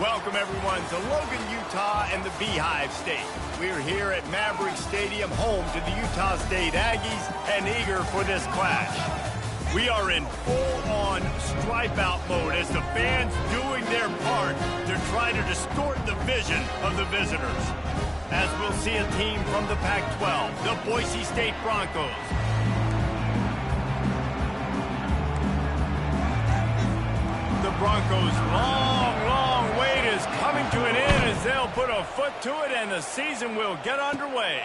Welcome, everyone, to Logan, Utah and the Beehive State. We're here at Maverick Stadium, home to the Utah State Aggies, and eager for this clash. We are in full-on stripe-out mode as the fans doing their part to try to distort the vision of the visitors. As we'll see a team from the Pac-12, the Boise State Broncos. The Broncos' long wait is coming to an end as they'll put a foot to it and the season will get underway.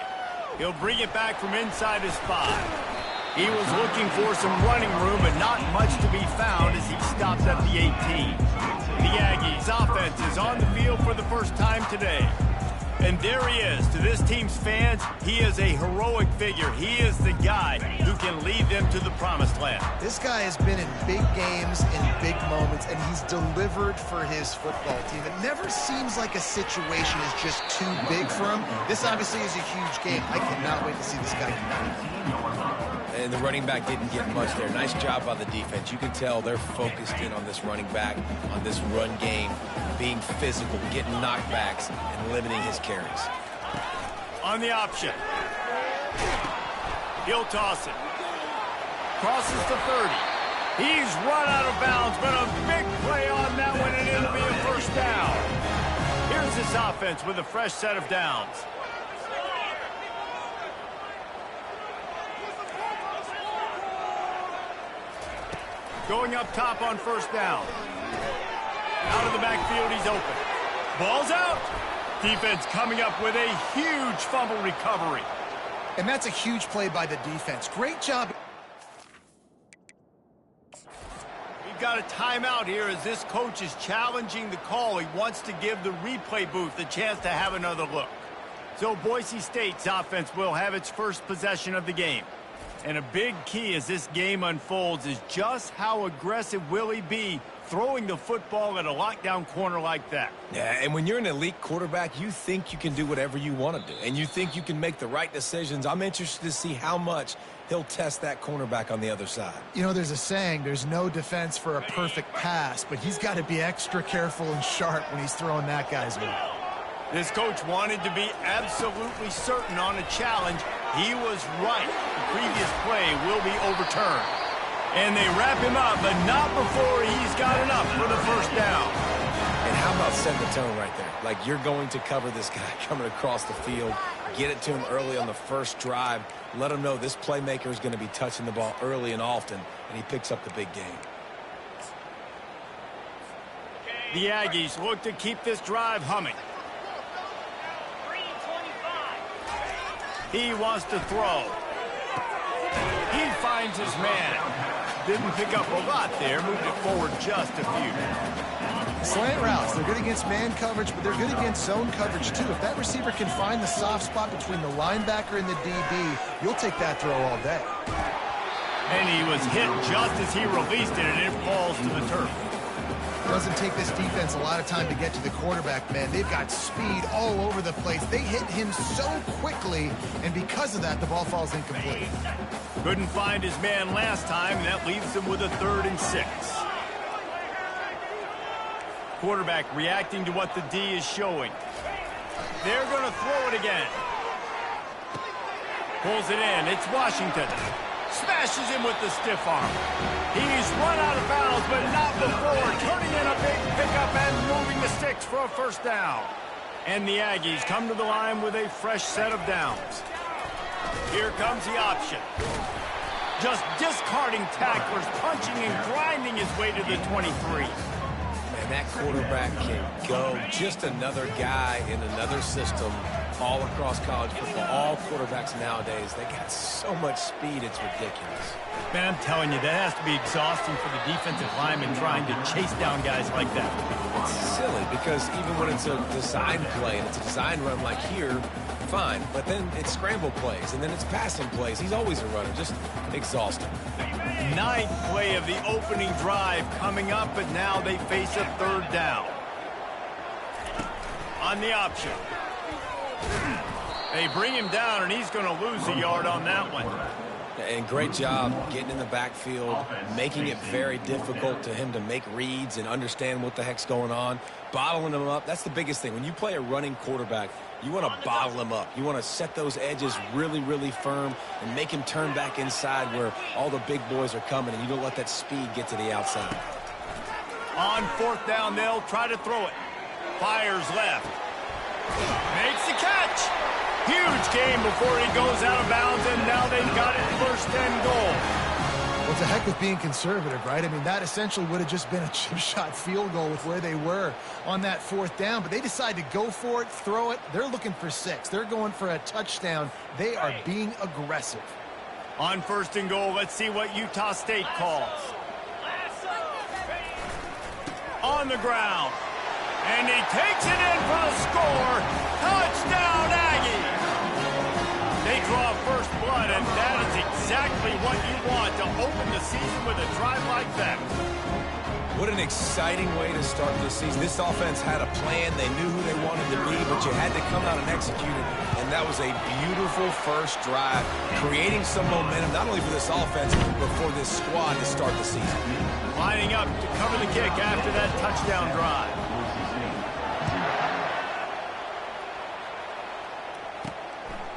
He'll bring it back from inside his 5. He was looking for some running room, but not much to be found as he stopped at the 18. The Aggies' offense is on the field for the first time today. And there he is. To this team's fans, he is a heroic figure. He is the guy who can lead them to the promised land. This guy has been in big games, in big moments, and he's delivered for his football team. It never seems like a situation is just too big for him. This obviously is a huge game. I cannot wait to see this guy compete. And the running back didn't get much there. Nice job by the defense. You can tell they're focused in on this running back, on this run game, being physical, getting knockbacks, and limiting his carries. On the option. He'll toss it. Crosses the 30. He's run out of bounds, but a big play on that one, and it'll be a first down. Here's this offense with a fresh set of downs. Going up top on first down. Out of the backfield, he's open. Ball's out. Defense coming up with a huge fumble recovery. And that's a huge play by the defense. Great job. We've got a timeout here as this coach is challenging the call. He wants to give the replay booth a chance to have another look. So Boise State's offense will have its first possession of the game. And a big key as this game unfolds is just how aggressive will he be throwing the football at a lockdown corner like that. Yeah, and when you're an elite quarterback, you think you can do whatever you want to do. And you think you can make the right decisions. I'm interested to see how much he'll test that cornerback on the other side. You know, there's a saying, there's no defense for a perfect pass, but he's got to be extra careful and sharp when he's throwing that guy's way. This coach wanted to be absolutely certain on a challenge. He was right. The previous play will be overturned. And they wrap him up, but not before he's got enough for the first down. And how about setting the tone right there? Like, you're going to cover this guy coming across the field, get it to him early on the first drive, let him know this playmaker is going to be touching the ball early and often, and he picks up the big game. The Aggies look to keep this drive humming. He wants to throw. He finds his man. Didn't pick up a lot there. Moved it forward just a few. Slant routes. They're good against man coverage, but they're good against zone coverage, too. If that receiver can find the soft spot between the linebacker and the DB, you'll take that throw all day. And he was hit just as he released it, and it falls to the turf. It doesn't take this defense a lot of time to get to the quarterback, man. They've got speed all over the place. They hit him so quickly, and because of that, the ball falls incomplete. Couldn't find his man last time, and that leaves him with a 3rd and 6. Quarterback reacting to what the D is showing. They're going to throw it again. Pulls it in. It's Washington. Smashes him with the stiff arm. He's run out of bounds, but not before turning in a big pickup and moving the sticks for a first down. And the Aggies come to the line with a fresh set of downs. Here comes the option. Just discarding tacklers, punching and grinding his way to the 23. Man, that quarterback can go. Just another guy in another system all across college football. All quarterbacks nowadays, they got so much speed, it's ridiculous. Man, I'm telling you, that has to be exhausting for the defensive lineman trying to chase down guys like that. It's silly because even when it's a design play and it's a design run like here, fine. But then it's scramble plays and then it's passing plays. He's always a runner, just exhausting. 9th play of the opening drive coming up, but now they face a 3rd down. On the option. They bring him down, and he's going to lose a yard on that one. And great job getting in the backfield, making it very difficult to him to make reads and understand what the heck's going on, bottling him up. That's the biggest thing. When you play a running quarterback, you want to bottle him up. You want to set those edges really, really firm and make him turn back inside where all the big boys are coming, and you don't let that speed get to the outside. On 4th down, they'll try to throw it. Fires left. Makes the catch. Huge game before he goes out of bounds, and now they've got it 1st and goal. Well, it's a heck with being conservative, right? I mean, that essentially would have just been a chip shot field goal with where they were on that 4th down, but they decide to go for it, throw it. They're looking for 6. They're going for a touchdown. They are being aggressive. On 1st and goal, let's see what Utah State calls. On the ground. And he takes it in for the score. Touchdown, Aggie! They draw first blood, and that is exactly what you want to open the season with a drive like that. What an exciting way to start this season. This offense had a plan. They knew who they wanted to be, but you had to come out and execute it. And that was a beautiful first drive, creating some momentum, not only for this offense, but for this squad to start the season. Lining up to cover the kick after that touchdown drive.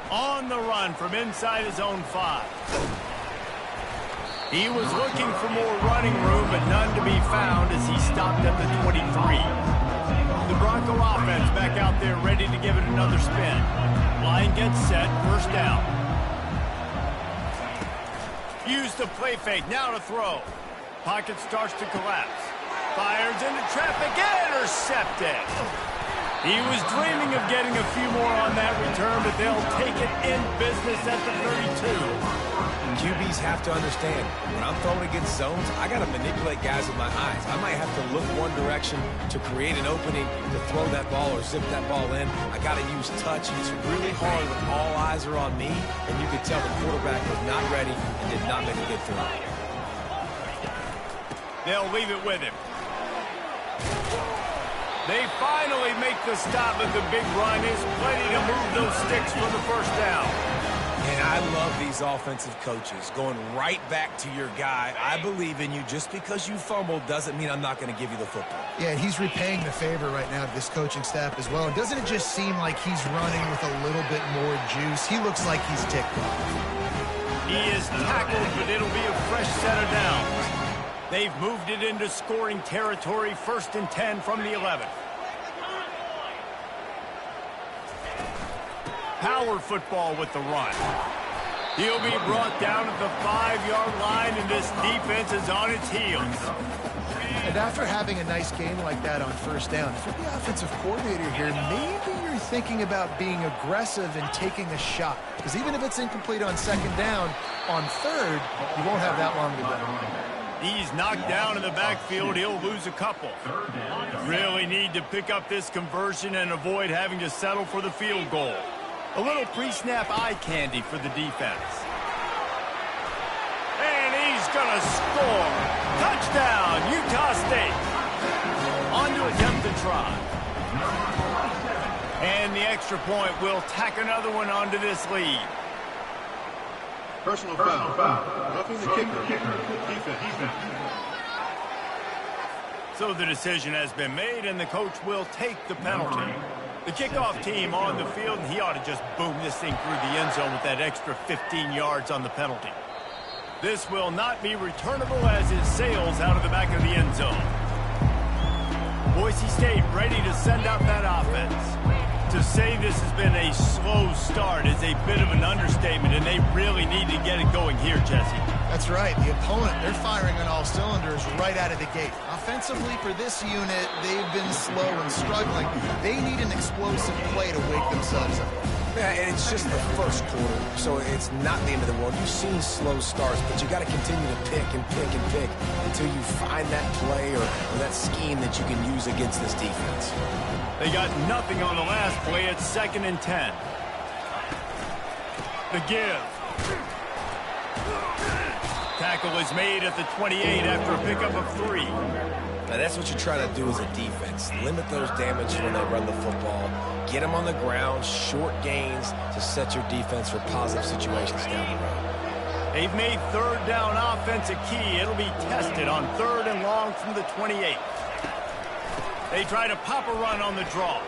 On the run from inside his own 5. He was looking for more running room, but none to be found as he stopped at the 23. The Bronco offense back out there ready to give it another spin. Line gets set, 1st down. Use the play fake, now to throw. Pocket starts to collapse. Fires into traffic, intercepted. He was dreaming of getting a few more on that return, but they'll take it in business at the 32. QBs have to understand, when I'm throwing against zones, I got to manipulate guys with my eyes. I might have to look one direction to create an opening to throw that ball or zip that ball in. I got to use touch. It's really hard when all eyes are on me, and you could tell the quarterback was not ready and did not make a good throw. They'll leave it with him. They finally make the stop, but the big run is plenty to move those sticks for the 1st down. And I love these offensive coaches going right back to your guy. I believe in you. Just because you fumbled doesn't mean I'm not going to give you the football. Yeah, he's repaying the favor right now to this coaching staff as well. And doesn't it just seem like he's running with a little bit more juice? He looks like he's ticked off. He is tackled, but it'll be a fresh set of downs. They've moved it into scoring territory, 1st and 10 from the 11. Power football with the run. He'll be brought down at the 5-yard line, and this defense is on its heels. And after having a nice game like that on 1st down, if you're the offensive coordinator here, maybe you're thinking about being aggressive and taking a shot. Because even if it's incomplete on 2nd down, on 3rd, you won't have that long to go. He's knocked down in the backfield. He'll lose a couple. Really need to pick up this conversion and avoid having to settle for the field goal. A little pre-snap eye candy for the defense. And he's going to score. Touchdown, Utah State. On to attempt the try. And the extra point will tack another one onto this lead. Personal foul. Roughing the kicker. Defense. So the decision has been made, and the coach will take the penalty. The kickoff team on the field, and he ought to just boom this thing through the end zone with that extra 15 yards on the penalty. This will not be returnable as it sails out of the back of the end zone. Boise State ready to send out that offense. To say this has been a slow start is a bit of an understatement, and they really need to get it going here, Jesse. That's right. The opponent, they're firing on all cylinders right out of the gate. Offensively for this unit, they've been slow and struggling. They need an explosive play to wake themselves up. Yeah, and it's just the first quarter, so it's not the end of the world. You've seen slow starts, but you got to continue to pick and pick and pick until you find that play or that scheme that you can use against this defense. They got nothing on the last play. It's 2nd and 10. The give. Tackle is made at the 28 after a pickup of 3. Now that's what you try to do as a defense. Limit those damage when they run the football. Get them on the ground, short gains to set your defense for positive situations down the road. They've made third down offense a key. It'll be tested on 3rd and long from the 28. They try to pop a run on the draw.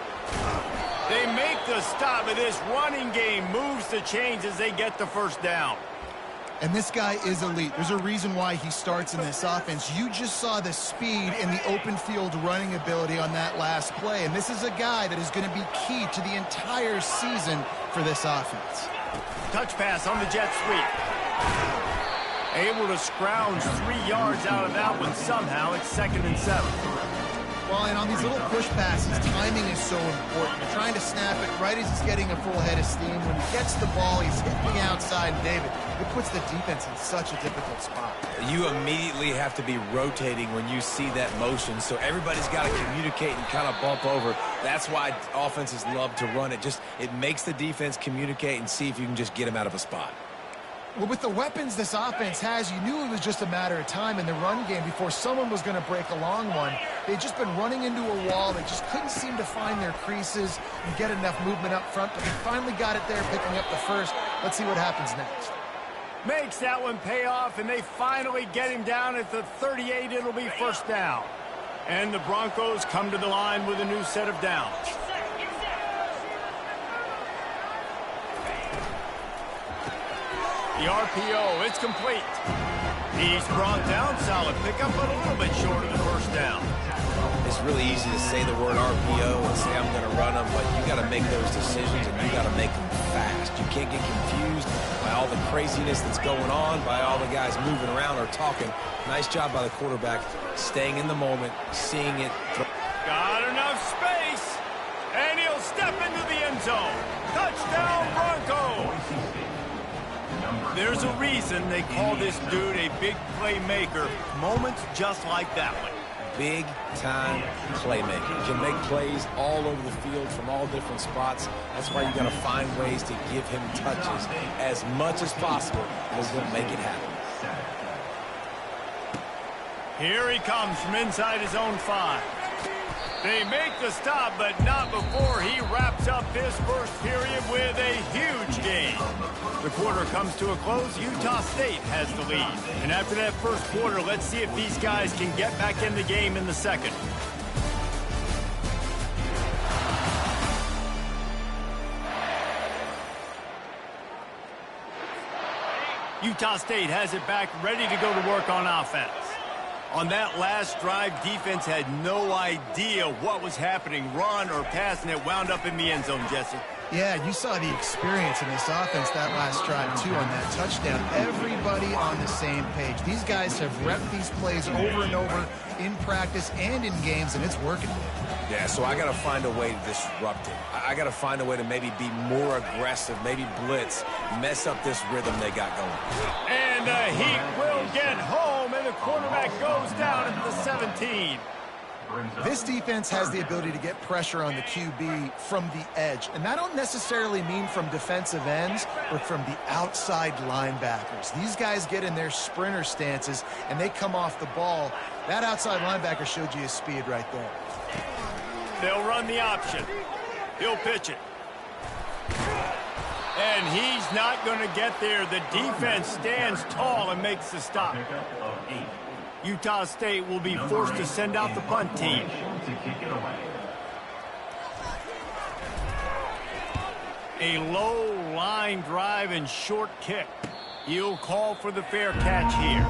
They make the stop, but this running game moves the chains as they get the first down. And this guy is elite. There's a reason why he starts in this offense. You just saw the speed and the open field running ability on that last play. And this is a guy that is going to be key to the entire season for this offense. Touch pass on the jet sweep. Able to scrounge 3 yards out of that one somehow. It's 2nd and 7. Well, and on these little push passes, timing is so important. You're trying to snap it right as he's getting a full head of steam. When he gets the ball, he's hitting the outside. David, it puts the defense in such a difficult spot. You immediately have to be rotating when you see that motion, so everybody's got to communicate and kind of bump over. That's why offenses love to run it. It makes the defense communicate and see if you can just get him out of a spot. Well, with the weapons this offense has, you knew it was just a matter of time in the run game before someone was going to break a long one. They'd just been running into a wall. They just couldn't seem to find their creases and get enough movement up front, but they finally got it there, picking up the first. Let's see what happens next. Makes that one pay off, and they finally get him down at the 38. It'll be first down. And the Broncos come to the line with a new set of downs. The RPO, it's complete. He's brought down, solid pickup, but a little bit short of the first down. It's really easy to say the word RPO and say I'm going to run them, but you got to make those decisions and you got to make them fast. You can't get confused by all the craziness that's going on, by all the guys moving around or talking. Nice job by the quarterback, staying in the moment, seeing it. Got enough space, and he'll step into the end zone. Touchdown, Broncos! There's a reason they call this dude a big playmaker. Moments just like that one. Big-time playmaker. He can make plays all over the field from all different spots. That's why you got to find ways to give him touches as much as possible, because he'll make it happen. Here he comes from inside his own 5. They make the stop, but not before he wraps up his first period with a huge game. The quarter comes to a close. Utah State has the lead. And after that first quarter, let's see if these guys can get back in the game in the second. Utah State has it back, ready to go to work on offense. On that last drive, defense had no idea what was happening, run or pass, and it wound up in the end zone, Jesse. Yeah, you saw the experience in this offense that last drive, too, on that touchdown. Everybody on the same page. These guys have repped these plays over and over in practice and in games, and it's working. Yeah, so I got to find a way to disrupt it. I got to find a way to maybe be more aggressive, maybe blitz, mess up this rhythm they got going. And the Heat will get home, and the quarterback goes down at the 17. This defense has the ability to get pressure on the QB from the edge, and that don't necessarily mean from defensive ends, but from the outside linebackers. These guys get in their sprinter stances, and they come off the ball. That outside linebacker showed you his speed right there. They'll run the option. He'll pitch it. And he's not going to get there. The defense stands tall and makes the stop. Utah State will be forced to send out the punt team. A low line drive and short kick. He'll call for the fair catch here.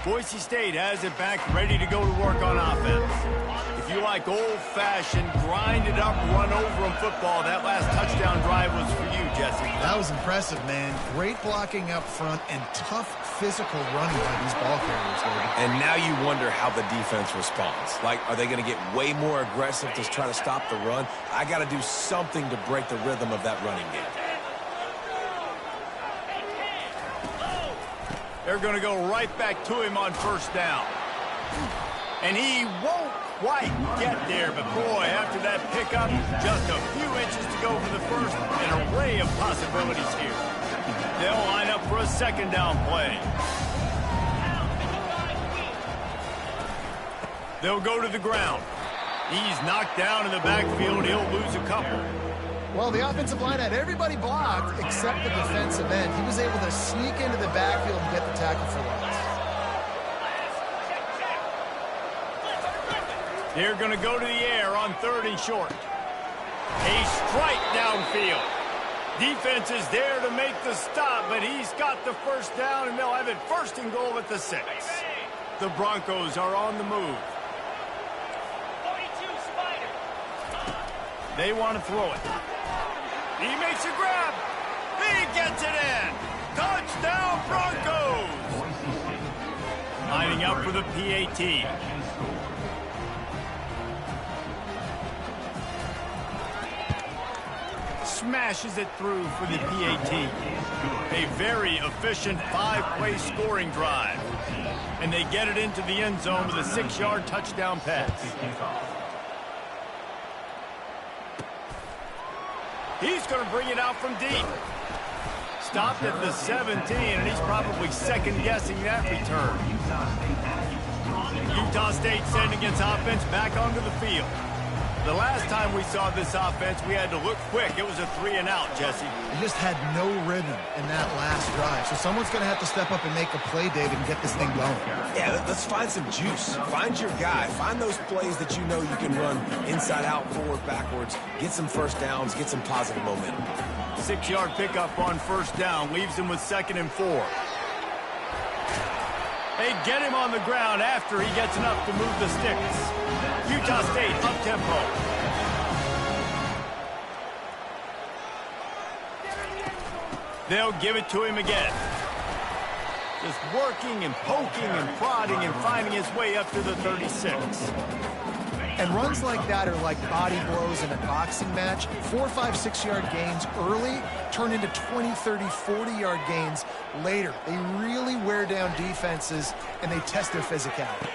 Boise State has it back, ready to go to work on offense. If you like old-fashioned, grind-it-up, run-over-'em football, that last touchdown drive was for you, Jesse. That was impressive, man. Great blocking up front and tough physical running by these ball carriers, David. And now you wonder how the defense responds. Like, are they going to get way more aggressive to try to stop the run? I got to do something to break the rhythm of that running game. They're going to go right back to him on first down. And he won't quite get there, but boy, after that pickup, just a few inches to go for the first. An array of possibilities here. They'll line up for a second down play. They'll go to the ground. He's knocked down in the backfield. He'll lose a couple. Well, the offensive line had everybody blocked except the defensive end. He was able to sneak into the backfield and get the tackle for loss. They're going to go to the air on 3rd and short. A strike downfield. Defense is there to make the stop, but he's got the first down, and they'll have it 1st and goal at the 6. The Broncos are on the move. They want to throw it. He makes a grab. He gets it in. Touchdown, Broncos. Lining up for the PAT. Smashes it through for the PAT. A very efficient 5-play scoring drive. And they get it into the end zone with a 6-yard touchdown pass. He's going to bring it out from deep. Stopped at the 17, and he's probably second-guessing that return. Utah State sending its offense back onto the field. The last time we saw this offense, we had to look quick. It was a 3-and-out, Jesse. They just had no rhythm in that last drive. So someone's going to have to step up and make a play, David, and get this thing going. Yeah, let's find some juice. Find your guy. Find those plays that you know you can run inside out, forward, backwards. Get some first downs. Get some positive momentum. 6-yard pickup on 1st down. Leaves him with 2nd and 4. They get him on the ground after he gets enough to move the sticks. Utah State up-tempo. They'll give it to him again. Just working and poking and prodding and finding his way up to the 36. And runs like that are like body blows in a boxing match. 4, 5, 6-yard gains early turn into 20, 30, 40-yard gains later. They really wear down defenses, and they test their physicality.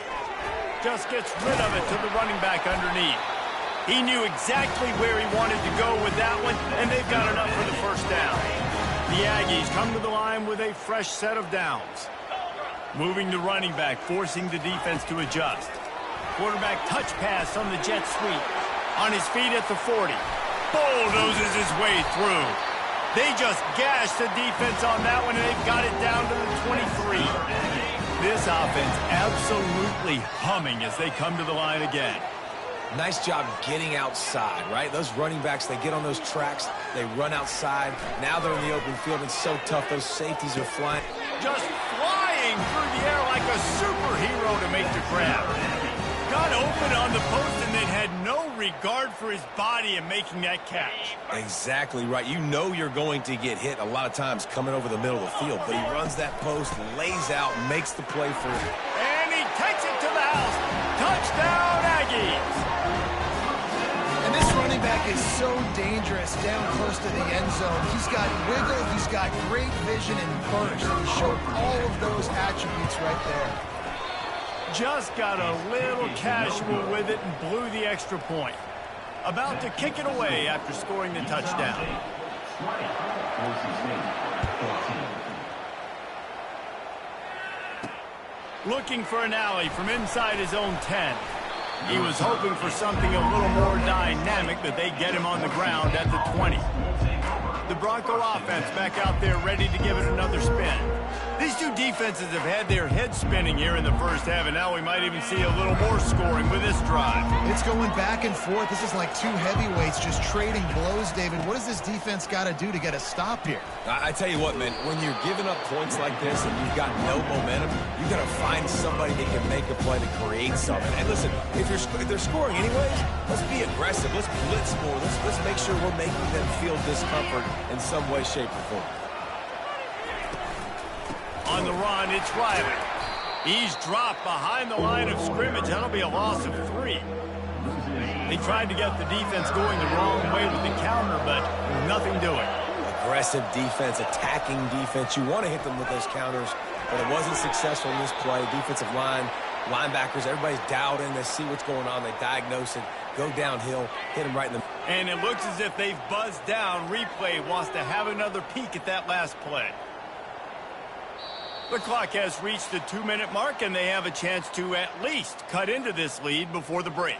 Just gets rid of it to the running back underneath. He knew exactly where he wanted to go with that one, and they've got enough for the 1st down. The Aggies come to the line with a fresh set of downs. Moving the running back, forcing the defense to adjust. Quarterback touch pass on the jet sweep. On his feet at the 40. Bulldozes his way through. They just gashed the defense on that one, and they've got it down to the 23. This offense absolutely humming as they come to the line again. Nice job getting outside, right? Those running backs, they get on those tracks, they run outside. Now they're in the open field. It's so tough. Those safeties are flying. Just flying through the air like a superhero to make the grab. Got open on the post and then had no regard for his body in making that catch. Exactly right. You know you're going to get hit a lot of times coming over the middle of the field, but he runs that post, lays out, makes the play for it. And he takes it to the house. Touchdown, Aggies. And this running back is so dangerous down close to the end zone. He's got wiggle, he's got great vision and burst. He showed all of those attributes right there. Just got a little casual with it and blew the extra point. About to kick it away after scoring the touchdown. Looking for an alley from inside his own 10. He was hoping for something a little more dynamic, but they get him on the ground at the 20. The Bronco offense back out there ready to give it another spin. These two defenses have had their heads spinning here in the 1st half, and now we might even see a little more scoring with this drive. It's going back and forth. This is like two heavyweights just trading blows, David. What does this defense got to do to get a stop here? I tell you what, man, when you're giving up points like this and you've got no momentum, you've got to find somebody that can make a play to create something. And listen, if they're scoring anyways, let's be aggressive. Let's blitz more. Let's make sure we're making them feel discomfort in some way, shape, or form. On the run, it's Riley. He's dropped behind the line of scrimmage. That'll be a loss of 3. They tried to get the defense going the wrong way with the counter, but nothing doing. Aggressive defense, attacking defense. You want to hit them with those counters, but it wasn't successful in this play. Defensive line, linebackers, everybody's dialed in. They see what's going on. They diagnose it, go downhill, hit them right in the... And it looks as if they've buzzed down. Replay wants to have another peek at that last play. The clock has reached the 2-minute mark, and they have a chance to at least cut into this lead before the break.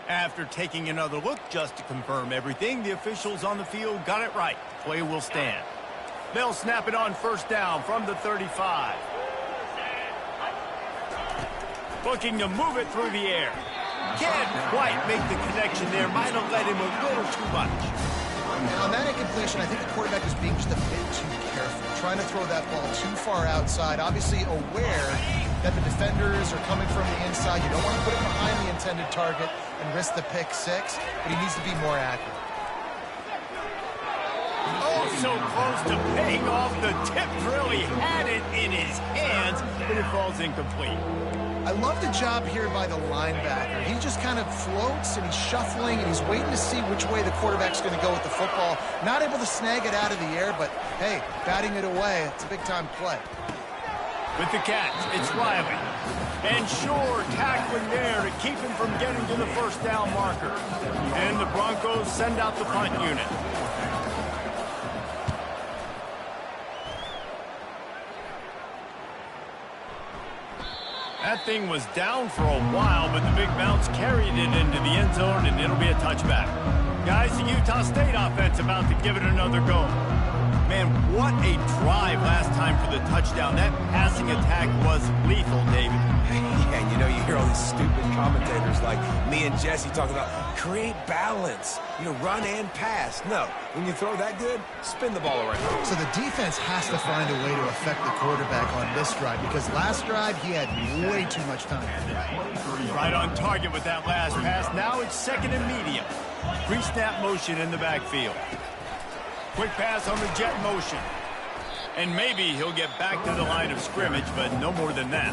After taking another look just to confirm everything, the officials on the field got it right. Play will stand. They'll snap it on first down from the 35. Looking to move it through the air. Can't quite make the connection there. Might have led him a little too much. And on that incompletion, I think the quarterback was being just a bit too careful, trying to throw that ball too far outside, obviously aware that the defenders are coming from the inside. You don't want to put it behind the intended target and risk the pick six, but he needs to be more accurate. Oh, so close to paying off the tip drill. He had it in his hands, but it falls incomplete. I love the job here by the linebacker. He just kind of floats and he's shuffling and he's waiting to see which way the quarterback's going to go with the football. Not able to snag it out of the air, but hey, batting it away, it's a big-time play. With the catch, it's Riley. And sure, tackling there to keep him from getting to the first down marker. And the Broncos send out the punt unit. That thing was down for a while, but the big bounce carried it into the end zone, and it'll be a touchback. Guys, the Utah State offense about to give it another go. Man, what a drive last time for the touchdown. That passing attack was lethal, David. Yeah, you know, you hear all these stupid commentators like me and Jesse talking about create balance, you know, run and pass. No, when you throw that good, spin the ball around. So the defense has to find a way to affect the quarterback on this drive because last drive he had way too much time. Right on target with that last pass. Now it's second and medium. Pre-snap motion in the backfield. Quick pass on the jet motion. And maybe he'll get back to the line of scrimmage, but no more than that.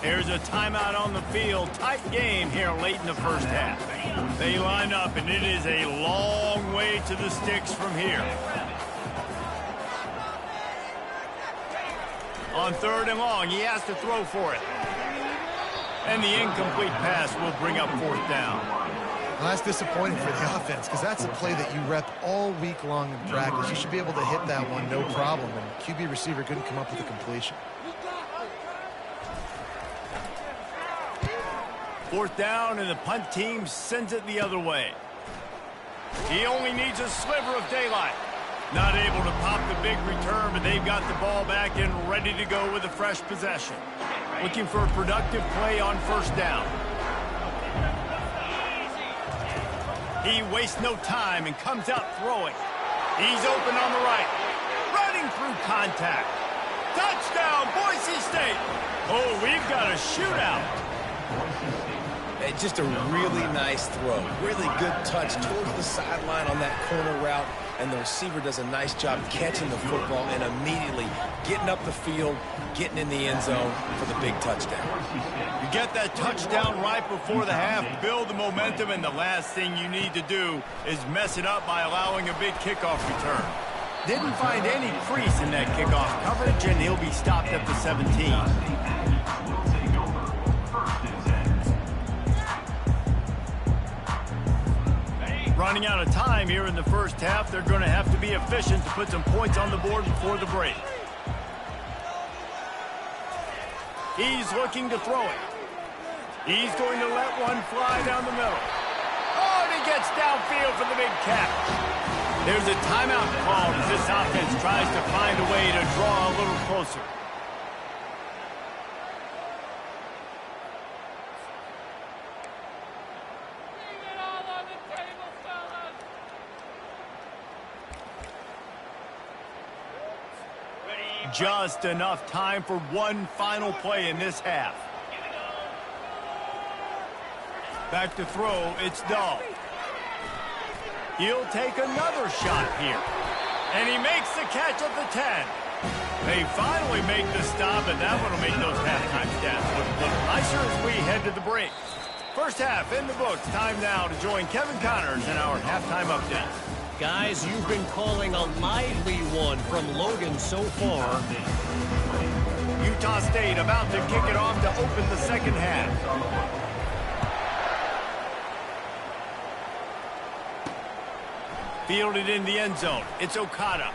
There's a timeout on the field. Tight game here late in the first half. They line up, and it is a long way to the sticks from here. On third and long, he has to throw for it. And the incomplete pass will bring up fourth down. Well, that's disappointing for the offense because that's a play that you rep all week long in practice. You should be able to hit that one no problem, and QB receiver couldn't come up with a completion. Fourth down, and the punt team sends it the other way. He only needs a sliver of daylight. Not able to pop the big return, but they've got the ball back and ready to go with a fresh possession. Looking for a productive play on first down. He wastes no time and comes out throwing. He's open on the right. Running through contact. Touchdown, Boise State. Oh, we've got a shootout. Just a really nice throw. Really good touch towards the sideline on that corner route. And the receiver does a nice job catching the football and immediately getting up the field, getting in the end zone for the big touchdown. You get that touchdown right before the half, build the momentum, and the last thing you need to do is mess it up by allowing a big kickoff return. Didn't find any crease in that kickoff coverage, and he'll be stopped at the 17. Running out of time here in the first half. They're going to have to be efficient to put some points on the board before the break. He's looking to throw it. He's going to let one fly down the middle. Oh, and he gets downfield for the big catch. There's a timeout called as this offense tries to find a way to draw a little closer. Just enough time for one final play in this half. Back to throw, it's Dahl. He'll take another shot here. And he makes the catch at the 10. They finally make the stop, and that one will make those halftime stats look a little nicer as we head to the break. First half in the books. Time now to join Kevin Connors in our halftime update. Guys, you've been calling a lively one from Logan so far. Utah State about to kick it off to open the second half. Fielded in the end zone. It's Okada.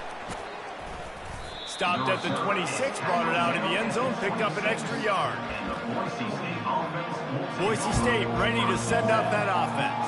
Stopped at the 26, brought it out in the end zone, picked up an extra yard. Boise State ready to send up that offense.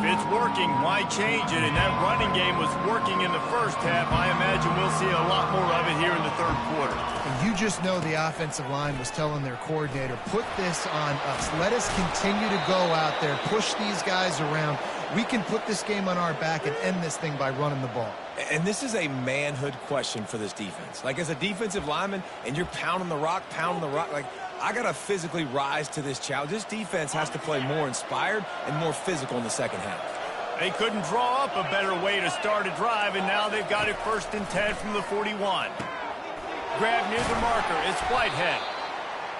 If it's working, why change it? And that running game was working in the first half. I imagine we'll see a lot more of it here in the third quarter. And you just know the offensive line was telling their coordinator, put this on us. Let us continue to go out there, push these guys around. We can put this game on our back and end this thing by running the ball. And this is a manhood question for this defense. Like, as a defensive lineman, and you're pounding the rock, like, I got to physically rise to this challenge. This defense has to play more inspired and more physical in the second half. They couldn't draw up a better way to start a drive, and now they've got it 1st and 10 from the 41. Grab near the marker. It's Whitehead.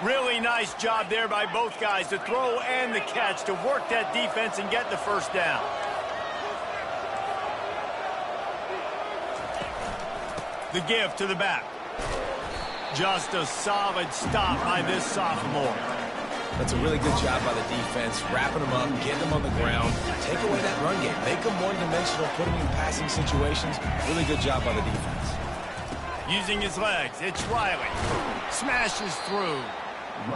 Really nice job there by both guys, the throw and the catch, to work that defense and get the first down. The give to the back. Just a solid stop by this sophomore. That's a really good job by the defense, wrapping them up, getting them on the ground, take away that run game, make them one-dimensional, put them in passing situations. Really good job by the defense. Using his legs, it's Riley. Smashes through.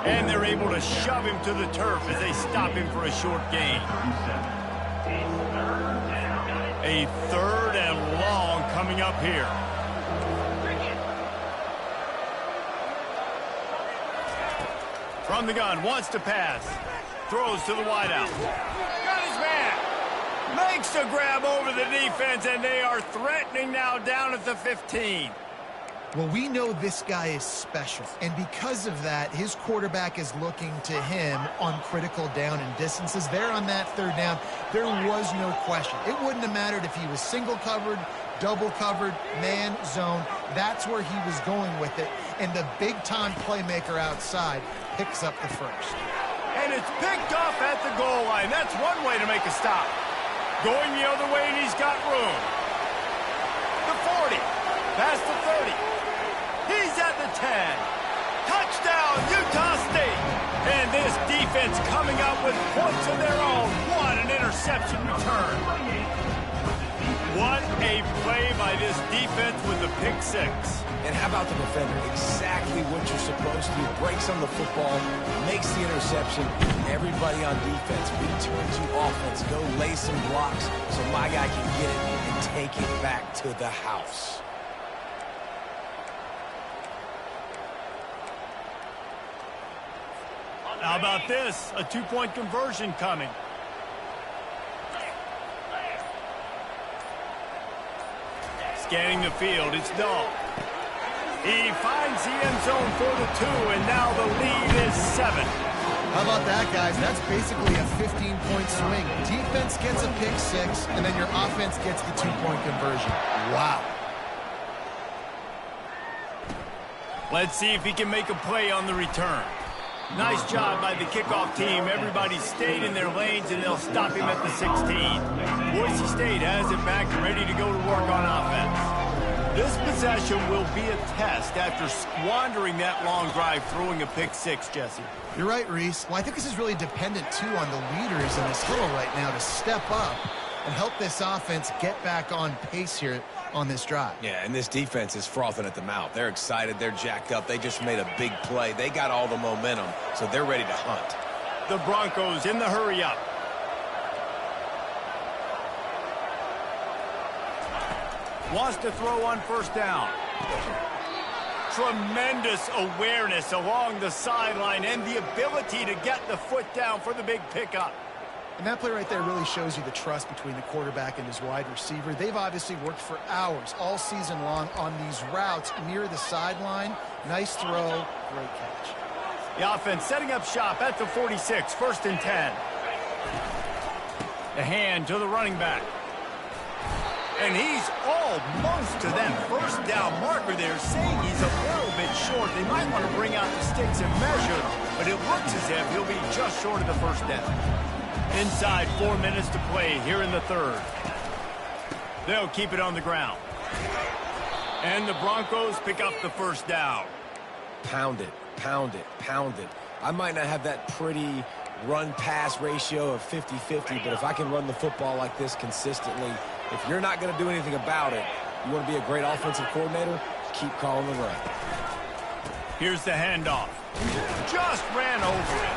And they're able to shove him to the turf as they stop him for a short gain. A 3rd and long coming up here. From the gun, wants to pass. Throws to the wideout. Got his man. Makes the grab over the defense, and they are threatening now down at the 15. Well, we know this guy is special, and because of that, his quarterback is looking to him on critical down and distances. There on that 3rd down, there was no question. It wouldn't have mattered if he was single covered, double covered, man, zone. That's where he was going with it, and the big-time playmaker outside picks up the first. And it's picked off at the goal line. That's one way to make a stop. Going the other way, and he's got room. The 40, past the 30. He's at the 10. Touchdown, Utah State. And this defense coming up with points of their own. What an interception return. What a play by this defense with the pick 6. And how about the defender? Exactly what you're supposed to do. Breaks on the football, makes the interception. Everybody on defense, return to offense. Go lay some blocks so my guy can get it and take it back to the house. How about this? A 2-point conversion coming. Scanning the field, it's Dahl. He finds the end zone for the 2, and now the lead is 7. How about that, guys? That's basically a 15-point swing. Defense gets a pick 6, and then your offense gets the 2-point conversion. Wow. Let's see if he can make a play on the return. Nice job by the kickoff team. Everybody stayed in their lanes, and they'll stop him at the 16. Boise State has it back and ready to go to work on offense. This possession will be a test after squandering that long drive, throwing a pick 6, Jesse. You're right, Reese. Well, I think this is really dependent, too, on the leaders in this huddle right now to step up and help this offense get back on pace here on this drive. Yeah, and this defense is frothing at the mouth. They're excited. They're jacked up. They just made a big play. They got all the momentum, so they're ready to hunt. The Broncos in the hurry-up. Wants to throw on 1st down. Tremendous awareness along the sideline and the ability to get the foot down for the big pickup. And that play right there really shows you the trust between the quarterback and his wide receiver. They've obviously worked for hours all season long on these routes near the sideline. Nice throw, great catch. The offense setting up shop at the 46, 1st and 10. The hand to the running back. And he's almost to that 1st down marker there, saying he's a little bit short. They might want to bring out the sticks and measure, but it looks as if he'll be just short of the 1st down. Inside 4 minutes to play here in the 3rd. They'll keep it on the ground. And the Broncos pick up the 1st down. Pound it, pound it, pound it. I might not have that pretty run-pass ratio of 50-50, but if I can run the football like this consistently, if you're not going to do anything about it, you want to be a great offensive coordinator, keep calling the run. Here's the handoff. Just ran over it.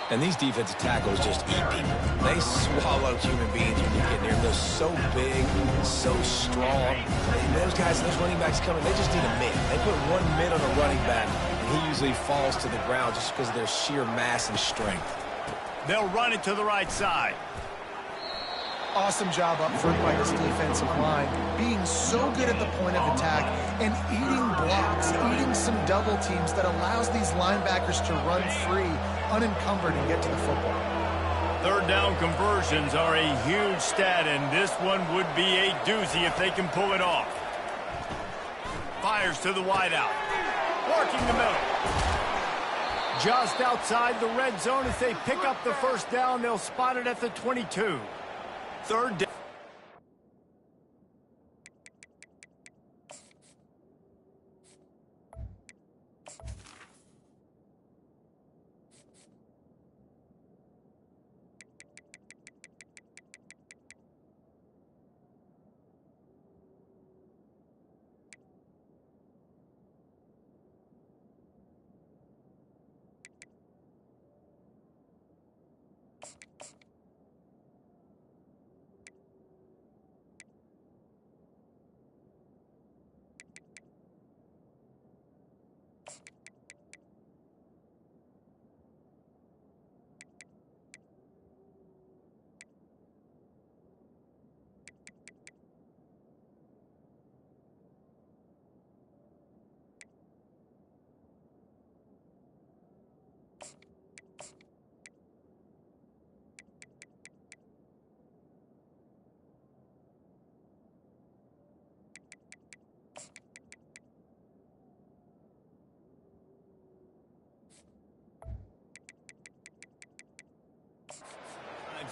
And these defensive tackles just eat people. They swallow human beings when you get near them. They're so big, so strong. And those guys, those running backs coming, they just need a mid. They put 1 mid on a running back, and he usually falls to the ground just because of their sheer mass and strength. They'll run it to the right side. Awesome job up front by this defensive line, being so good at the point of attack and eating blocks, eating some double teams that allows these linebackers to run free, unencumbered, and get to the football. Third down conversions are a huge stat, and this one would be a doozy if they can pull it off. Fires to the wideout. Working the middle. Just outside the red zone as they pick up the first down. They'll spot it at the 22. Third down.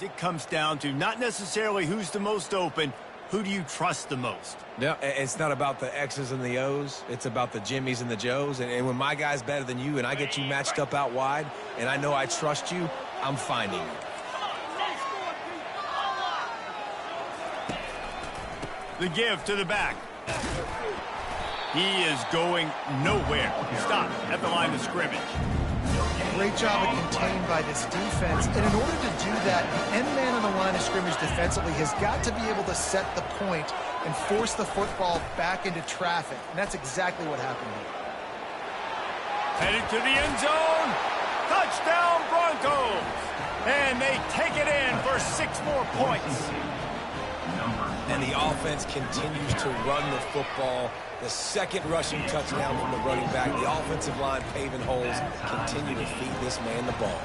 It comes down to not necessarily who's the most open, who do you trust the most? No, it's not about the X's and the O's. It's about the Jimmies and the Joes. And when my guy's better than you and I get you matched up out wide and I know I trust you, I'm finding you. The give to the back. He is going nowhere. Stop at the line of scrimmage. Great job of contained by this defense. And in order to do that, the end man on the line of scrimmage defensively has got to be able to set the point and force the football back into traffic. And that's exactly what happened here. Headed to the end zone. Touchdown Broncos. And they take it in for 6 more points. And the offense continues to run the football. The second rushing touchdown from the running back. The offensive line paving holes. Continue to feed this man the ball.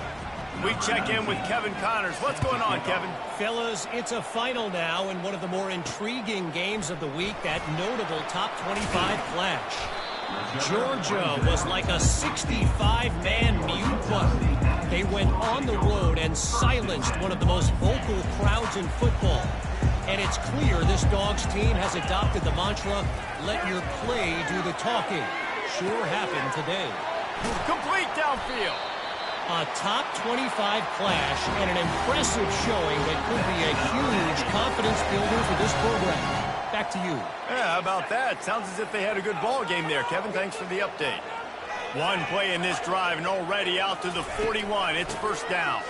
We check in with Kevin Connors. What's going on, Kevin? Fellas, it's a final now in one of the more intriguing games of the week, that notable top 25 clash. Georgia was like a 65-man mute button. They went on the road and silenced one of the most vocal crowds in football. And it's clear this Dogs team has adopted the mantra, let your play do the talking. Sure happened today. Complete downfield. A top 25 clash and an impressive showing that could be a huge confidence builder for this program. Back to you. Yeah, how about that? Sounds as if they had a good ball game there, Kevin. Thanks for the update. One play in this drive and already out to the 41. It's first down.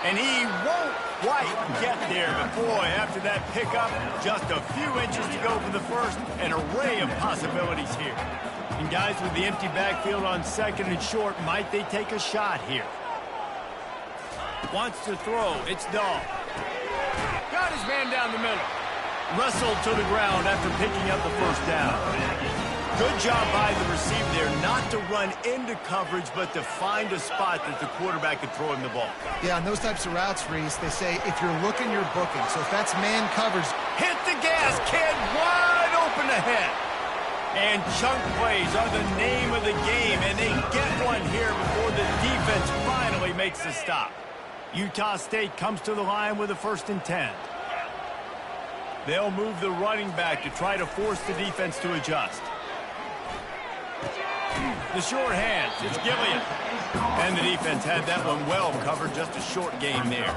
And he won't quite get there, but boy, after that pickup, just a few inches to go for the first. An array of possibilities here. And guys, with the empty backfield on second and short, might they take a shot here? Wants to throw. It's Dahl. Got his man down the middle. Wrestled to the ground after picking up the first down. Good job by the receiver there, not to run into coverage, but to find a spot that the quarterback could throw him the ball. Yeah, on those types of routes, Reese, they say if you're looking, you're booking. So if that's man coverage, hit the gas, kid, wide open ahead. And chunk plays are the name of the game, and they get one here before the defense finally makes the stop. Utah State comes to the line with a 1st and 10. They'll move the running back to try to force the defense to adjust. The short hands, it's Gillian. And the defense had that one well covered, just a short game there.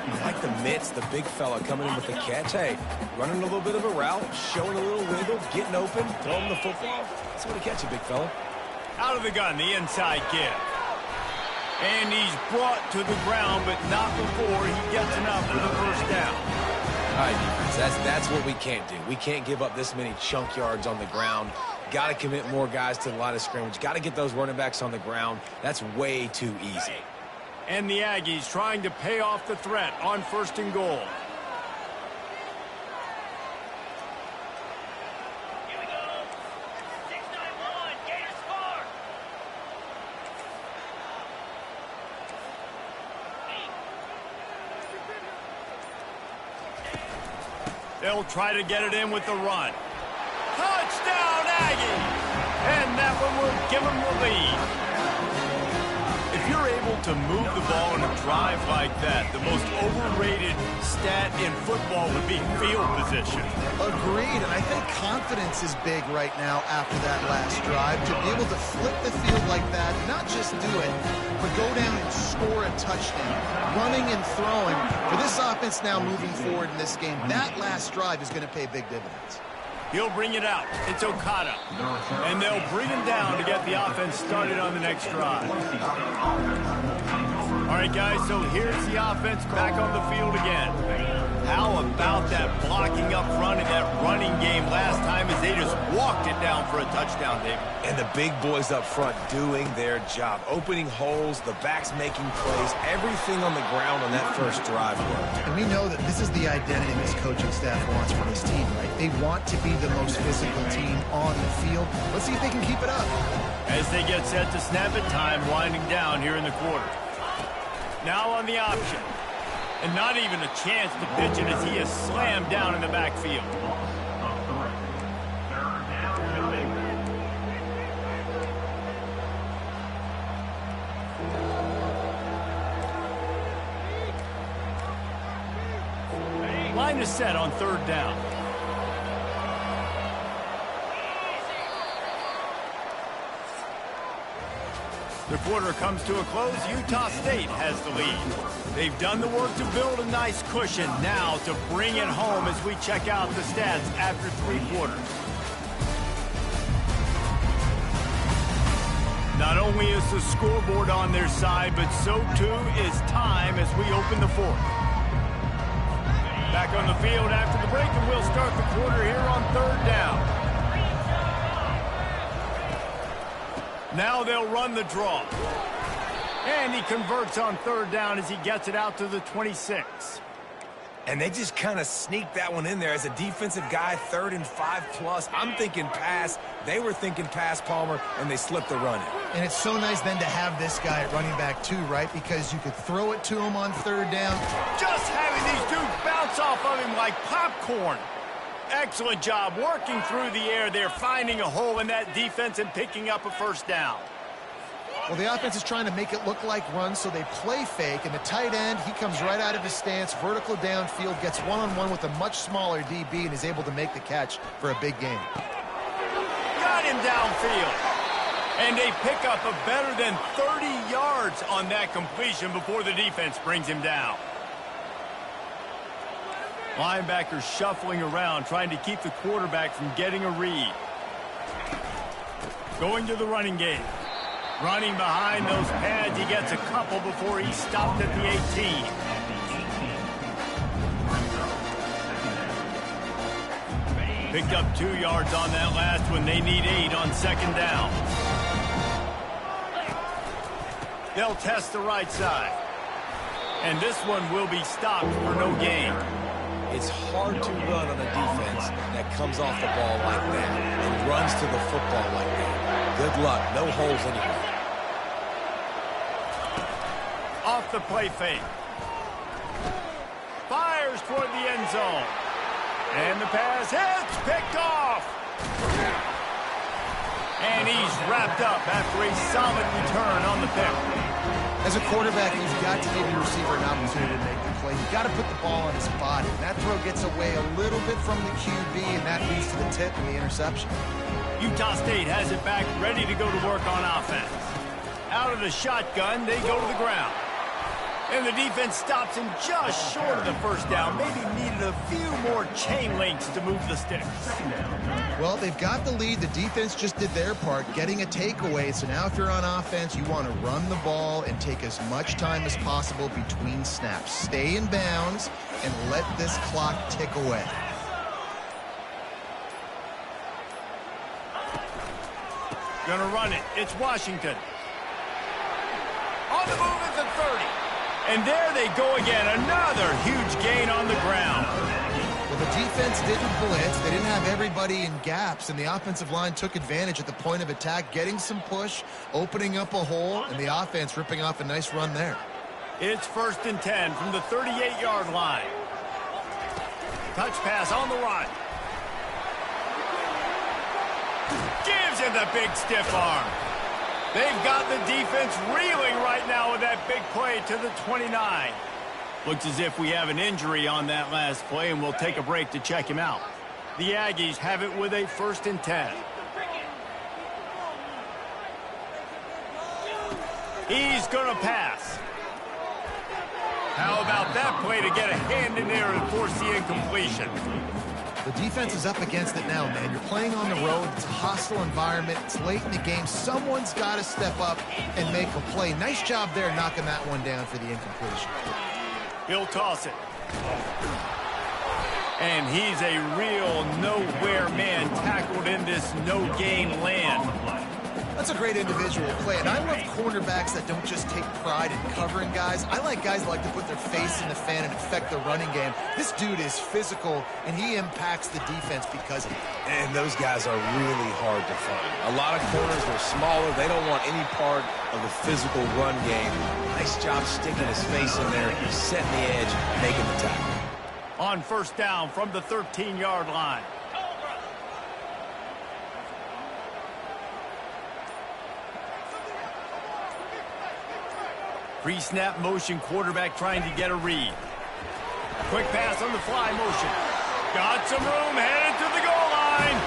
I like the mitts, the big fella coming in with the catch. Hey, running a little bit of a route, showing a little wiggle, getting open, throwing the football. That's what to catch you, big fella. Out of the gun, the inside give. And he's brought to the ground, but not before he gets enough for the first down. All right, defense, that's what we can't do. We can't give up this many chunk yards on the ground. Got to commit more guys to the line of scrimmage. Got to get those running backs on the ground. That's way too easy. And the Aggies trying to pay off the threat on 1st and goal. Here we go. 6-9-1. Gators score. They'll try to get it in with the run. Touchdown, Aggies! And that one will give them the lead. If you're able to move the ball in a drive like that, the most overrated stat in football would be field position. Agreed, and I think confidence is big right now after that last drive. To be able to flip the field like that, not just do it, but go down and score a touchdown. Running and throwing. For this offense now moving forward in this game, that last drive is going to pay big dividends. He'll bring it out. It's Okada. And they'll bring him down to get the offense started on the next drive. All right, guys, so here's the offense back on the field again. How about that blocking up front in that running game last time as they just walked it down for a touchdown, David? And the big boys up front doing their job. Opening holes, the backs making plays, everything on the ground on that first drive worked. And we know that this is the identity this coaching staff wants for this team, right? They want to be the most physical team on the field. Let's see if they can keep it up. As they get set to snap it, time winding down here in the quarter. Now on the option. And not even a chance to pitch it as he is slammed down in the backfield. Line is set on 3rd down. The quarter comes to a close. Utah State has the lead. They've done the work to build a nice cushion. Now to bring it home as we check out the stats after 3 quarters. Not only is the scoreboard on their side, but so too is time as we open the 4th. Back on the field after the break, and we'll start the quarter here on 3rd down. Now they'll run the draw. And he converts on 3rd down as he gets it out to the 26. And they just kind of sneaked that one in there as a defensive guy, 3rd and 5+. I'm thinking pass. They were thinking pass, Palmer, and they slipped the run in. And it's so nice then to have this guy at running back too, right? Because you could throw it to him on 3rd down. Just having these dudes bounce off of him like popcorn. Excellent job working through the air there, finding a hole in that defense and picking up a 1st down. Well, the offense is trying to make it look like runs, so they play fake. And the tight end, he comes right out of his stance, vertical downfield, gets one-on-one with a much smaller DB, and is able to make the catch for a big game. Got him downfield. And they pick up a better than 30 yards on that completion before the defense brings him down. Linebackers shuffling around, trying to keep the quarterback from getting a read. Going to the running game. Running behind those pads, he gets a couple before he's stopped at the 18. Picked up 2 yards on that last one. They need 8 on 2nd down. They'll test the right side. And this one will be stopped for no gain. It's hard to run on a defense that comes off the ball like that and runs to the football like that. Good luck. No holes anywhere. Off the play fake. Fires toward the end zone. And the pass hits. Picked off. And he's wrapped up after a solid return on the pick. As a quarterback, you've got to give your receiver an opportunity to make the play. You've got to put the ball on his body. And that throw gets away a little bit from the QB, and that leads to the tip and the interception. Utah State has it back, ready to go to work on offense. Out of the shotgun, they go to the ground. And the defense stops him just short of the first down. Maybe needed a few more chain links to move the sticks. Well, they've got the lead. The defense just did their part, getting a takeaway. So now if you're on offense, you want to run the ball and take as much time as possible between snaps. Stay in bounds and let this clock tick away. Gonna run it. It's Washington. On the move at the 30. And there they go again. Another huge gain on the ground. Well, the defense didn't blitz. They didn't have everybody in gaps, and the offensive line took advantage at the point of attack, getting some push, opening up a hole, and the offense ripping off a nice run there. It's 1st and 10 from the 38-yard line. Touch pass on the run. Gives him the big stiff arm. They've got the defense reeling right now with that big play to the 29. Looks as if we have an injury on that last play, and we'll take a break to check him out. The Aggies have it with a 1st and 10. He's going to pass. How about that play to get a hand in there and force the incompletion? The defense is up against it now, man. You're playing on the road. It's a hostile environment. It's late in the game. Someone's got to step up and make a play. Nice job there knocking that one down for the incompletion. He'll toss it. And he's a real nowhere man tackled in this no-gain land. That's a great individual play, and I love cornerbacks that don't just take pride in covering guys. I like guys that like to put their face in the fan and affect the running game. This dude is physical, and he impacts the defense because of it. And those guys are really hard to find. A lot of corners, they're smaller. They don't want any part of the physical run game. Nice job sticking his face in there, setting the edge, making the tackle. On 1st down from the 13-yard line. Pre-snap motion, quarterback trying to get a read. Quick pass on the fly motion. Got some room, headed to the goal line.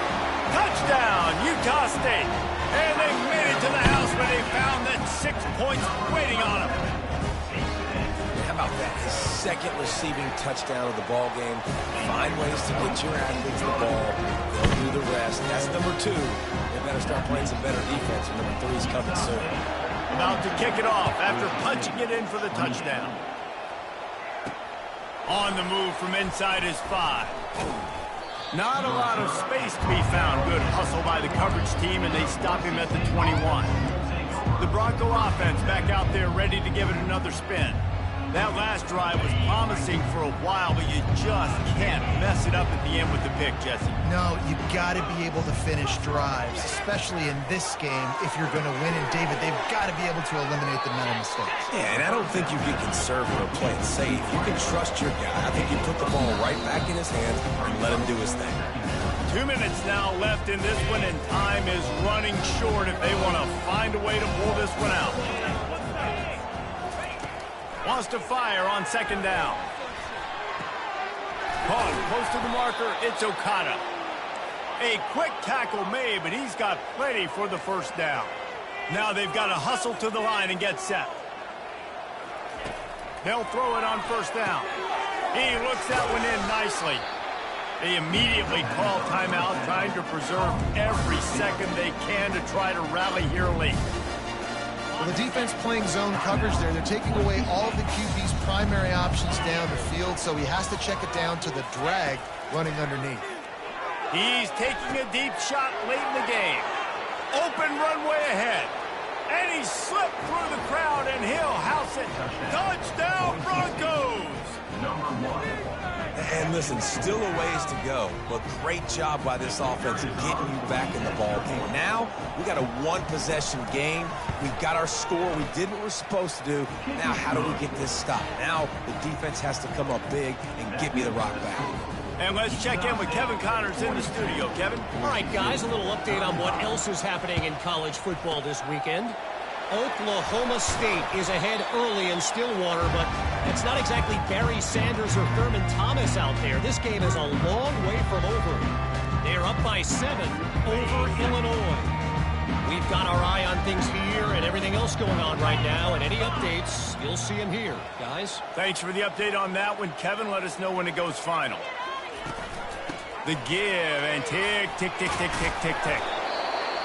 Touchdown, Utah State. And they made it to the house where they found that 6 points waiting on them. How about that? His 2nd receiving touchdown of the ball game. Find ways to get your athletes the ball. They'll do the rest. That's number 2. They better start playing some better defense. And number 3 is coming soon. About to kick it off after punching it in for the touchdown. On the move from inside his 5. Not a lot of space to be found. Good hustle by the coverage team, and they stop him at the 21. The Bronco offense back out there ready to give it another spin. That last drive was promising for a while, but you just can't mess it up at the end with the pick, Jesse. No, you've got to be able to finish drives, especially in this game if you're going to win. And, David, they've got to be able to eliminate the mental mistakes. Yeah, and I don't think you get conservative or play it safe. You can trust your guy. I think you put the ball right back in his hands and let him do his thing. 2 minutes now left in this one, and time is running short if they want to find a way to pull this one out. Wants to fire on 2nd down. Caught close to the marker. It's Okada. A quick tackle made, but he's got plenty for the 1st down. Now they've got to hustle to the line and get set. They'll throw it on 1st down. He looks that one in nicely. They immediately call timeout, trying to preserve every second they can to try to rally here late. Well, the defense playing zone coverage there. They're taking away all of the QB's primary options down the field, so he has to check it down to the drag running underneath. He's taking a deep shot late in the game. Open runway ahead. And he slipped through the crowd, and he'll house it. Touchdown, Broncos! And listen, still a ways to go, but great job by this offense getting you back in the ball game. Now, we got a 1-possession game. We've got our score. We did what we're supposed to do. Now, how do we get this stopped? Now, the defense has to come up big and get me the rock back. And let's check in with Kevin Connors in the studio. Kevin? All right, guys, a little update on what else is happening in college football this weekend. Oklahoma State is ahead early in Stillwater, but it's not exactly Barry Sanders or Thurman Thomas out there. This game is a long way from over. They're up by 7 over Illinois. We've got our eye on things here and everything else going on right now, and any updates, you'll see them here. Guys? Thanks for the update on that one, Kevin. Let us know when it goes final. The give, and tick, tick, tick, tick, tick, tick, tick.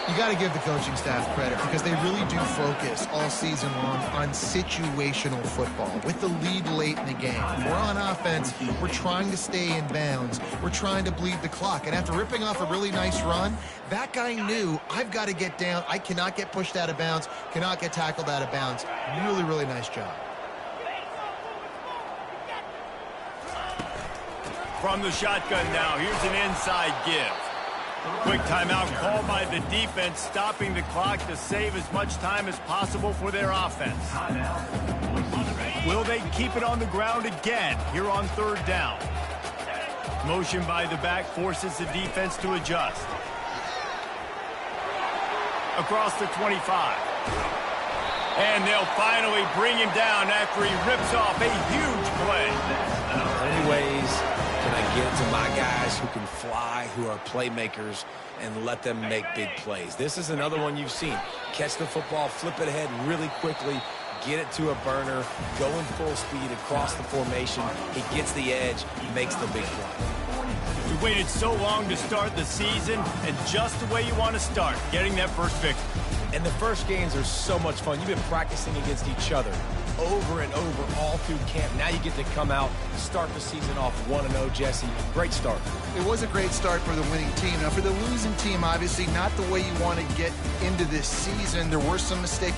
You got to give the coaching staff credit because they really do focus all season long on situational football. With the lead late in the game, we're on offense, we're trying to stay in bounds, we're trying to bleed the clock. And after ripping off a really nice run, that guy knew, I've got to get down. I cannot get pushed out of bounds, cannot get tackled out of bounds. Really, really nice job. From the shotgun now, here's an inside give. Quick timeout called by the defense, stopping the clock to save as much time as possible for their offense. Will they keep it on the ground again here on third down? Motion by the back forces the defense to adjust. Across the 25. And they'll finally bring him down after he rips off a huge play. Anyways, can I get it to my guys who can fly, who are playmakers, and let them make big plays? This is another one you've seen. Catch the football, flip it ahead really quickly, get it to a burner, go in full speed across the formation. He gets the edge, makes the big play. We waited so long to start the season, and just the way you want to start, getting that first victory. And the first games are so much fun. You've been practicing against each other over and over all through camp. Now you get to come out, start the season off 1-0, Jesse. Great start. It was a great start for the winning team. Now, for the losing team, obviously not the way you want to get into this season. There were some mistakes.